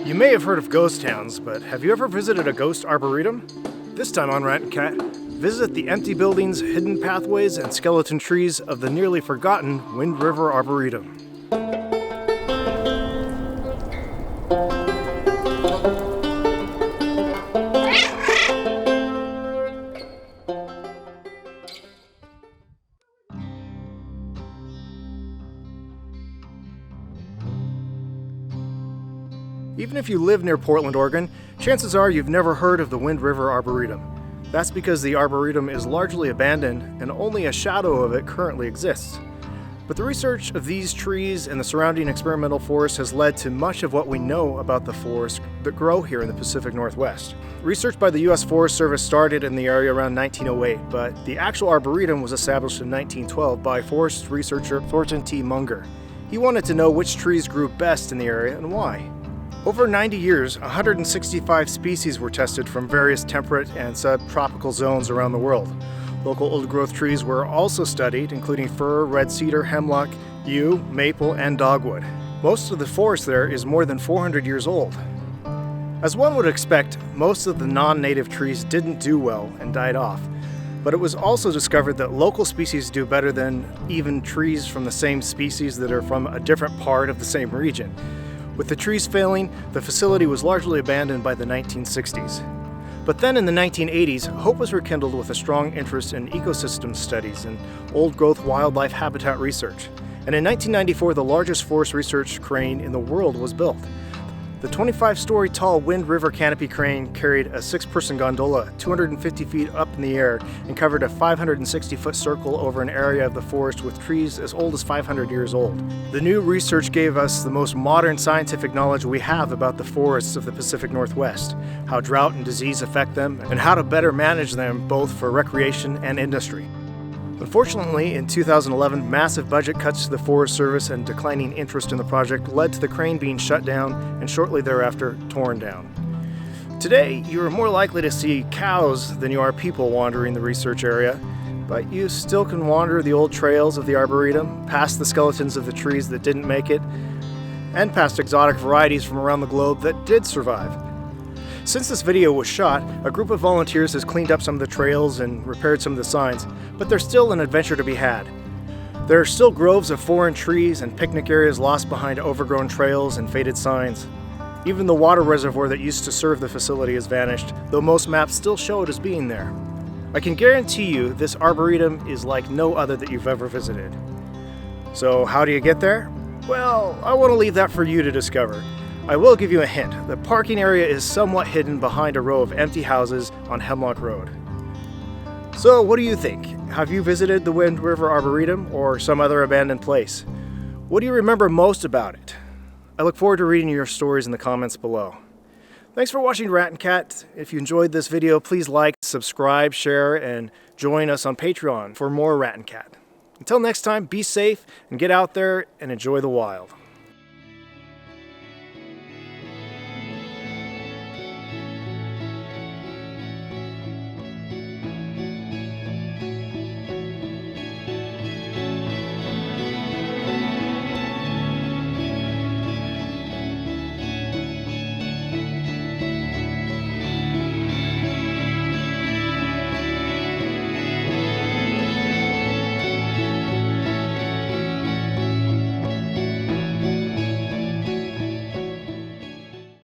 You may have heard of ghost towns, but have you ever visited a ghost arboretum? This time on Rat and Cat, visit the empty buildings, hidden pathways, and skeleton trees of the nearly forgotten Wind River Arboretum. Even if you live near Portland, Oregon, chances are you've never heard of the Wind River Arboretum. That's because the Arboretum is largely abandoned and only a shadow of it currently exists. But the research of these trees and the surrounding experimental forest has led to much of what we know about the forests that grow here in the Pacific Northwest. Research by the U.S. Forest Service started in the area around 1908, but the actual Arboretum was established in 1912 by forest researcher Thornton T. Munger. He wanted to know which trees grew best in the area and why. Over 90 years, 165 species were tested from various temperate and subtropical zones around the world. Local old-growth trees were also studied, including fir, red cedar, hemlock, yew, maple, and dogwood. Most of the forest there is more than 400 years old. As one would expect, most of the non-native trees didn't do well and died off. But it was also discovered that local species do better than even trees from the same species that are from a different part of the same region. With the trees failing, the facility was largely abandoned by the 1960s. But then in the 1980s, hope was rekindled with a strong interest in ecosystem studies and old-growth wildlife habitat research. And in 1994, the largest forest research crane in the world was built. The 25-story tall Wind River canopy crane carried a 6-person gondola 250 feet up in the air and covered a 560-foot circle over an area of the forest with trees as old as 500 years old. The new research gave us the most modern scientific knowledge we have about the forests of the Pacific Northwest, how drought and disease affect them, and how to better manage them both for recreation and industry. Unfortunately, in 2011, massive budget cuts to the Forest Service and declining interest in the project led to the crane being shut down and shortly thereafter torn down. Today, you are more likely to see cows than you are people wandering the research area, but you still can wander the old trails of the Arboretum, past the skeletons of the trees that didn't make it, and past exotic varieties from around the globe that did survive. Since this video was shot, a group of volunteers has cleaned up some of the trails and repaired some of the signs, but there's still an adventure to be had. There are still groves of foreign trees and picnic areas lost behind overgrown trails and faded signs. Even the water reservoir that used to serve the facility has vanished, though most maps still show it as being there. I can guarantee you this Arboretum is like no other that you've ever visited. So how do you get there? Well, I want to leave that for you to discover. I will give you a hint. The parking area is somewhat hidden behind a row of empty houses on Hemlock Road. So what do you think? Have you visited the Wind River Arboretum or some other abandoned place? What do you remember most about it? I look forward to reading your stories in the comments below. Thanks for watching Rat and Cat. If you enjoyed this video, please like, subscribe, share, and join us on Patreon for more Rat and Cat. Until next time, be safe and get out there and enjoy the wild.